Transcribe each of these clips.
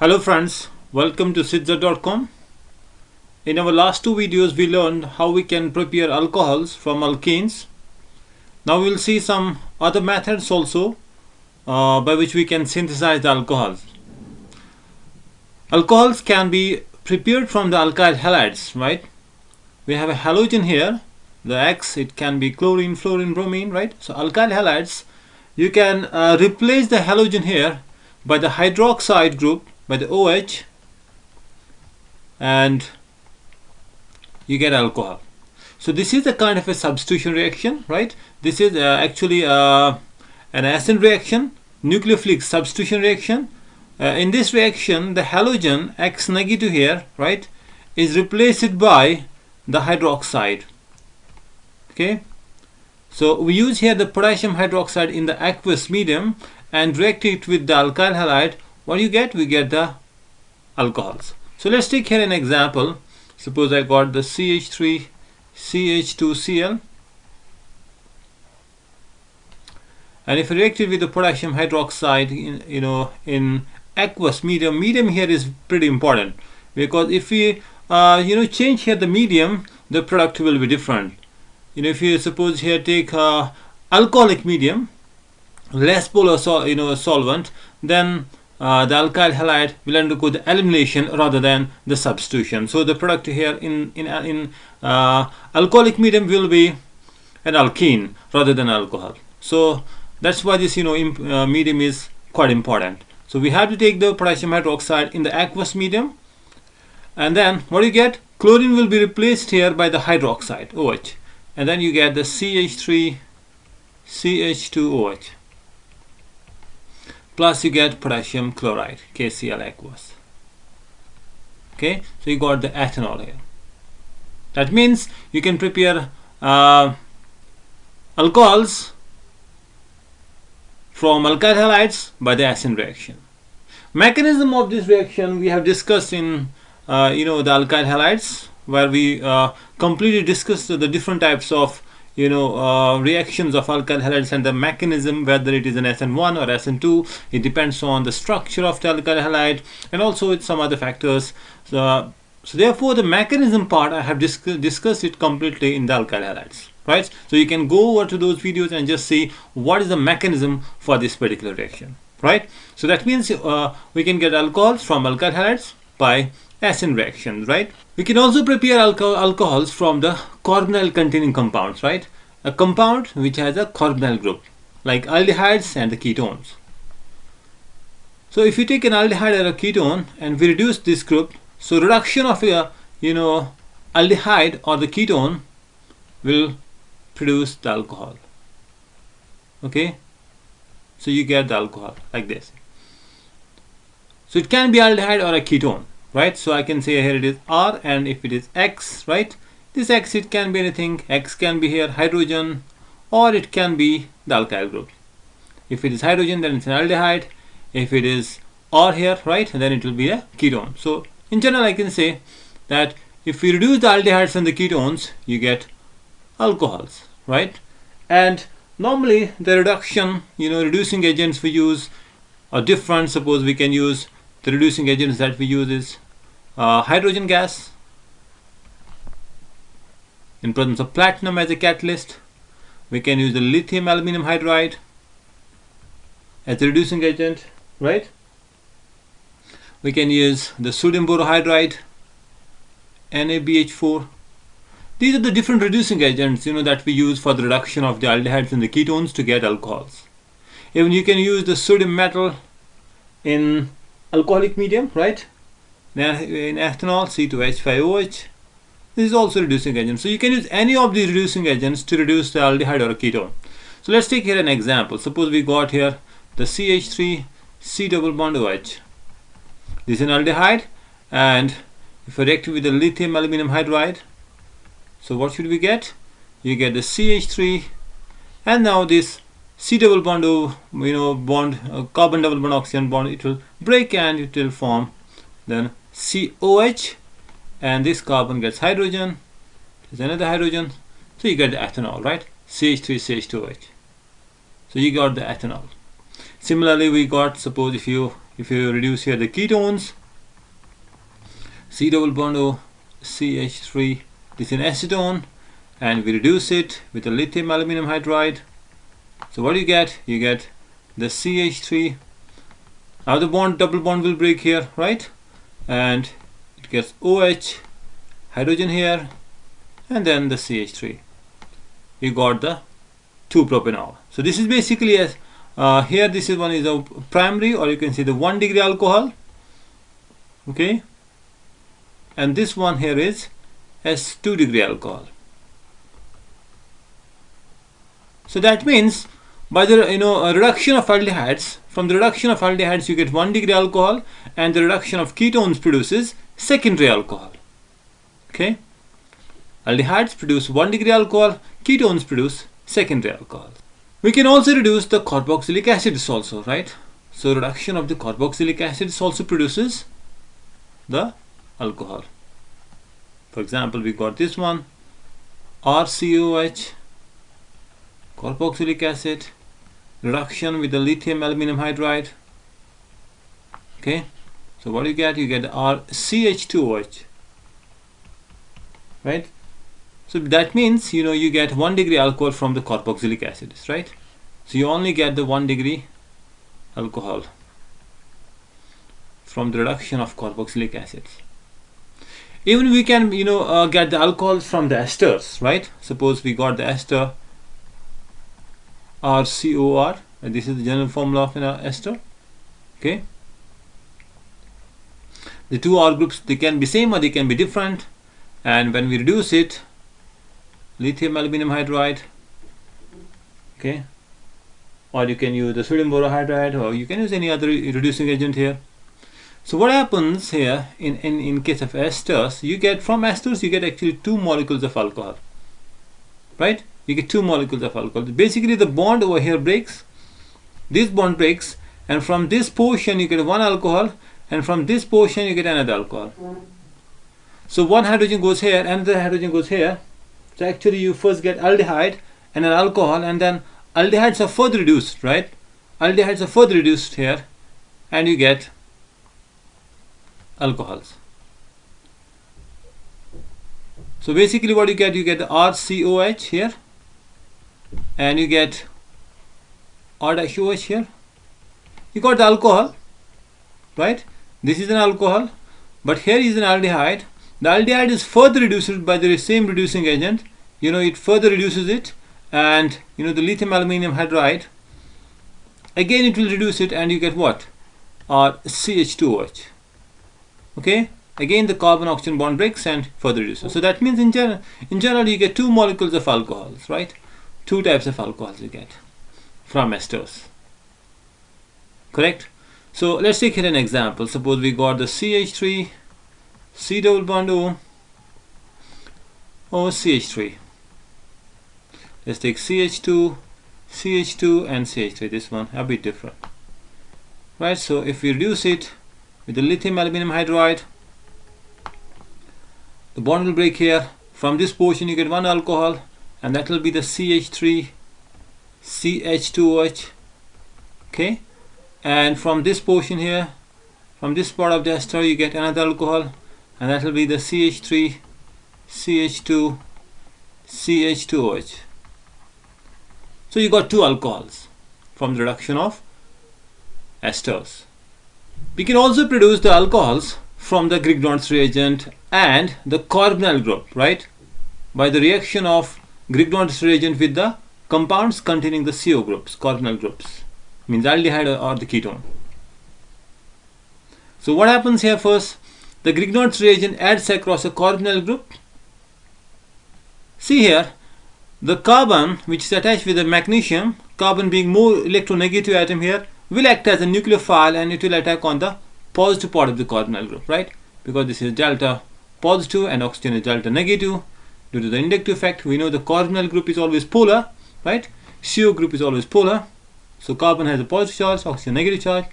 Hello friends, welcome to Sidza.com. In our last two videos we learned how we can prepare alcohols from alkenes. Now we'll see some other methods also by which we can synthesize the alcohols. Alcohols can be prepared from the alkyl halides, right? We have a halogen here, the X, it can be chlorine, fluorine, bromine, right? So alkyl halides, you can replace the halogen here by the hydroxide group, by the OH, and you get alcohol. So this is a kind of a substitution reaction, right? This is actually an acid reaction, nucleophilic substitution reaction. In this reaction, the halogen X negative here, right, is replaced by the hydroxide. Okay, so we use here the potassium hydroxide in the aqueous medium and react it with the alkyl halide. What do you get? We get the alcohols. So let's take here an example. Suppose I got the CH3 CH2Cl, and if I react it with the potassium hydroxide in aqueous medium here is pretty important, because if we change here the medium, the product will be different. If you suppose here take alcoholic medium, less polar solvent, then the alkyl halide will undergo the elimination rather than the substitution. So the product here in alcoholic medium will be an alkene rather than alcohol. So that's why this medium is quite important. So we have to take the potassium hydroxide in the aqueous medium, and then what you get? Chlorine will be replaced here by the hydroxide OH, and then you get the CH3 CH2OH. Plus you get potassium chloride, KCl aqueous. Okay, so you got the ethanol here. That means you can prepare alcohols from alkyl halides by the acid reaction. Mechanism of this reaction we have discussed in the alkyl halides, where we completely discussed the different types of reactions of alkyl halides and the mechanism, whether it is an SN1 or SN2. It depends on the structure of the alkyl halide and also with some other factors. So therefore the mechanism part I have discussed it completely in the alkyl halides, right? So you can go over to those videos and just see what is the mechanism for this particular reaction, right? So that means we can get alcohols from alkyl halides by acid reactions, right? We can also prepare alcohols from the carbonyl containing compounds, right? A compound which has a carbonyl group, like aldehydes and the ketones. So if you take an aldehyde or a ketone and we reduce this group, so reduction of a aldehyde or the ketone will produce the alcohol. Okay, so you get the alcohol like this. So it can be aldehyde or a ketone, right? So I can say here it is R, and if it is X, right, this X, it can be anything. X can be here hydrogen, or it can be the alkyl group. If it is hydrogen, then it's an aldehyde. If it is R here, right, then it will be a ketone. So in general I can say that if we reduce the aldehydes and the ketones, you get alcohols, right? And normally the reducing agents we use are different. Suppose we can use the reducing agents that we use is hydrogen gas in presence of platinum as a catalyst. We can use the lithium aluminum hydride as a reducing agent, right? We can use the sodium borohydride, NaBH4. These are the different reducing agents that we use for the reduction of the aldehydes and the ketones to get alcohols. Even you can use the sodium metal in alcoholic medium, right? In ethanol, C2H5OH. This is also reducing agent. So you can use any of these reducing agents to reduce the aldehyde or a ketone. So let's take here an example. Suppose we got here the CH3 C double bond OH. This is an aldehyde, and if I react with the lithium aluminum hydride, so what should we get? You get the CH3, and now this C double bond carbon double bond oxygen bond, it will break and it will form then COH, and this carbon gets hydrogen, there's another hydrogen, so you get the ethanol, right? CH3 CH2OH. So you got the ethanol. Similarly, we got, suppose if you if you reduce here the ketones, C double bond O, CH3, this is an acetone, and we reduce it with the lithium aluminum hydride. So what do you get? You get the CH3. Now the double bond will break here, right? And it gets OH, hydrogen here, and then the CH3. You got the 2-propanol. So this is basically as here this is one is a primary, or you can say the 1 degree alcohol. Okay, and this one here is as 2 degree alcohol. So that means by the reduction of aldehydes, from the reduction of aldehydes you get 1 degree alcohol, and the reduction of ketones produces secondary alcohol. Okay, aldehydes produce 1 degree alcohol, ketones produce secondary alcohol. We can also reduce the carboxylic acids also, right? So reduction of the carboxylic acids also produces the alcohol. For example, we got this one, RCOH, carboxylic acid, reduction with the lithium aluminum hydride. Okay, so what do you get? You get RCH2OH, right? So that means you get 1 degree alcohol from the carboxylic acids, right? So you only get the 1 degree alcohol from the reduction of carboxylic acids. Even we can get the alcohols from the esters, right? Suppose we got the ester RCOR, and this is the general formula of an ester. Okay, the two R groups, they can be same or they can be different, and when we reduce it, lithium aluminum hydride, okay, or you can use the sodium borohydride, or you can use any other reducing agent here. So what happens here in case of esters, you get from esters you get actually 2 molecules of alcohol, right? You get 2 molecules of alcohol. Basically the bond over here breaks, this bond breaks, and from this portion you get 1 alcohol, and from this portion you get another alcohol. So 1 hydrogen goes here, another hydrogen goes here. So actually you first get aldehyde and an alcohol, and then aldehydes are further reduced, right? Aldehydes are further reduced here, and you get alcohols. So basically what you get the RCOH here, and you get R-OH here. You got the alcohol, right? This is an alcohol, but here is an aldehyde. The aldehyde is further reduced by the same reducing agent. It further reduces it, and the lithium aluminum hydride, again it will reduce it, and you get what? CH2OH. Okay, again the carbon oxygen bond breaks and further reduces. So that means in general you get 2 molecules of alcohols, right? 2 types of alcohols you get from esters. Correct? So let's take here an example. Suppose we got the CH3, C double bond O, CH3. Let's take CH2, CH2 and CH3. This one a bit different, right? So if we reduce it with the lithium aluminum hydride, the bond will break here. From this portion you get 1 alcohol, and that will be the CH3, CH2OH. Okay, and from this portion here, from this part of the ester, you get another alcohol, and that will be the CH3, CH2, CH2OH. So you got 2 alcohols from the reduction of esters. We can also produce the alcohols from the Grignard's reagent and the carbonyl group, right? By the reaction of Grignard's reagent with the compounds containing the CO groups, carbonyl groups, means aldehyde or the ketone. So what happens here first? The Grignard's reagent adds across a carbonyl group. See here, the carbon which is attached with the magnesium, carbon being more electronegative atom here, will act as a nucleophile, and it will attack on the positive part of the carbonyl group, right? Because this is delta positive and oxygen is delta negative. Due to the inductive effect, we know the carbonyl group is always polar, right? CO group is always polar. So carbon has a positive charge, oxygen negative charge,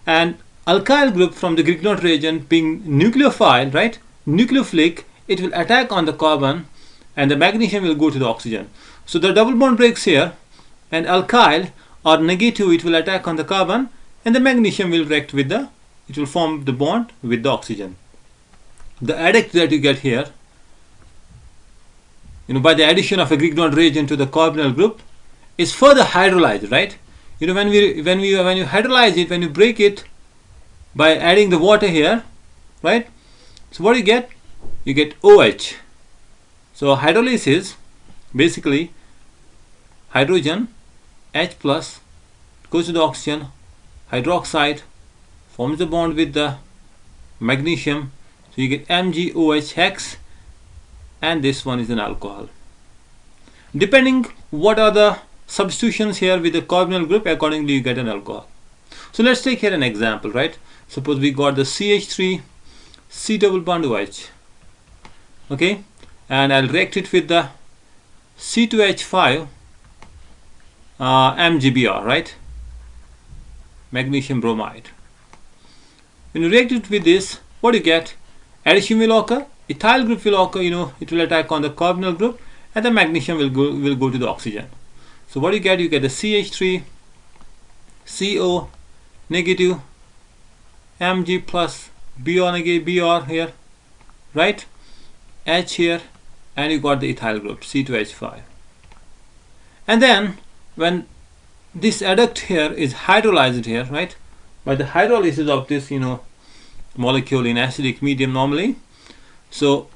and alkyl group from the Grignard reagent being nucleophile, right? Nucleophilic, it will attack on the carbon, and the magnesium will go to the oxygen. So the double bond breaks here, and alkyl or negative, it will attack on the carbon, and the magnesium will react with the it will form the bond with the oxygen. The adduct that you get here, by the addition of a Grignard reagent to the carbonyl group, is further hydrolyzed, right? When you hydrolyze it, when you break it by adding the water here, right? So what do you get? You get OH. So hydrolysis, basically hydrogen H plus goes to the oxygen, hydroxide forms the bond with the magnesium, so you get MgOH hex, and this one is an alcohol. Depending what are the substitutions here with the carbonyl group, accordingly you get an alcohol. So let's take here an example, right? Suppose we got the CH3 C double bond OH, okay, and I'll react it with the C2H5 MgBr, right? Magnesium bromide. When you react it with this, what do you get? Addition will occur, ethyl group will occur, it will attack on the carbonyl group, and the magnesium will go to the oxygen. So what do you get? You get the CH3 CO negative Mg plus Br negative Br here, right? H here, and you got the ethyl group C2H5. And then when this adduct here is hydrolyzed here, right, by the hydrolysis of this molecule in acidic medium normally, so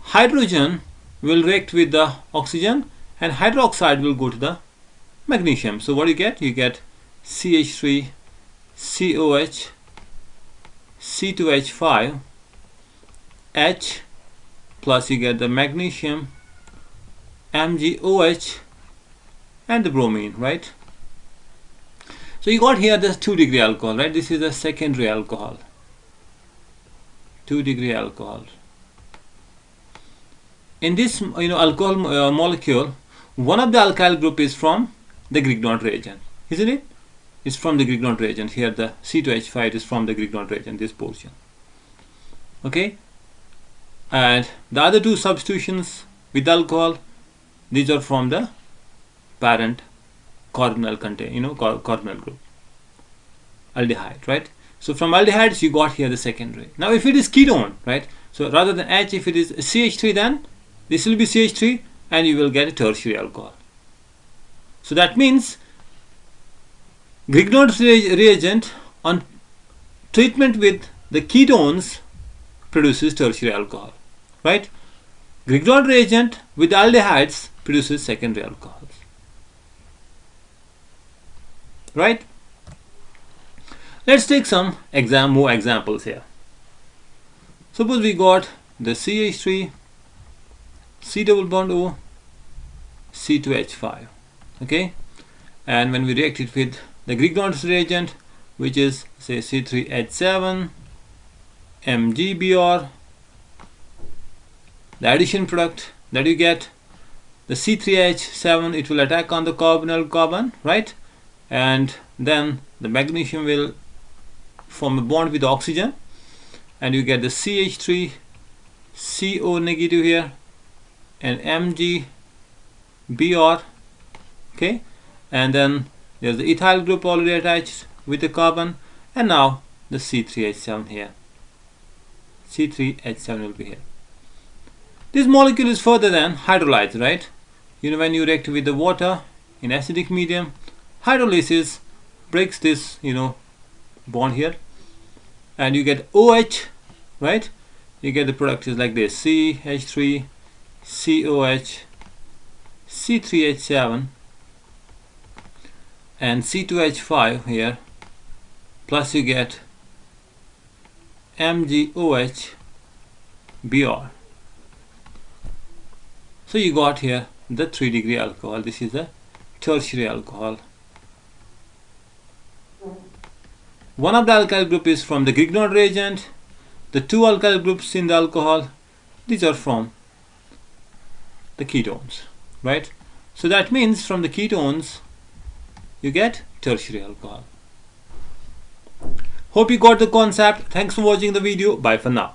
hydrogen will react with the oxygen and hydroxide will go to the magnesium. So what do you get? You get CH3 COH C2H5 H plus you get the magnesium MgOH and the bromine, right? So you got here this 2-degree alcohol, right? This is a secondary alcohol, 2-degree alcohol. In this alcohol molecule, one of the alkyl group is from the Grignard reagent, isn't it? It's from the Grignard reagent. Here the C2H5 is from the Grignard reagent, this portion, okay? And the other two substitutions with alcohol, these are from the parent carbonyl carbonyl group, aldehyde, right? So from aldehydes you got here the secondary. Now if it is ketone, right, so rather than H, if it is CH3, then this will be CH3 and you will get a tertiary alcohol. So that means Grignard's reagent on treatment with the ketones produces tertiary alcohol, right? Grignard reagent with aldehydes produces secondary alcohols, right? Let's take some more examples here. Suppose we got the CH3 C double bond O C2H5, okay, and when we react it with the Grignard's reagent, which is say C3H7 MgBr, the addition product that you get, the C3H7, it will attack on the carbonyl carbon, right, and then the magnesium will form a bond with the oxygen and you get the CH3 CO negative here and MgBr, okay, and then there's the ethyl group already attached with the carbon, and now the C3H7 here, C3H7 will be here. This molecule is further than hydrolyzed, right? When you react with the water in acidic medium, hydrolysis breaks this bond here and you get OH, right? You get the product is like this, CH3 COH C3H7 and C2H5 here, plus you get MgOH Br. So you got here the 3-degree alcohol. This is a tertiary alcohol. One of the alkyl group is from the Grignard reagent. The two alkyl groups in the alcohol, these are from the ketones, right? So that means from the ketones you get tertiary alcohol. Hope you got the concept. Thanks for watching the video. Bye for now.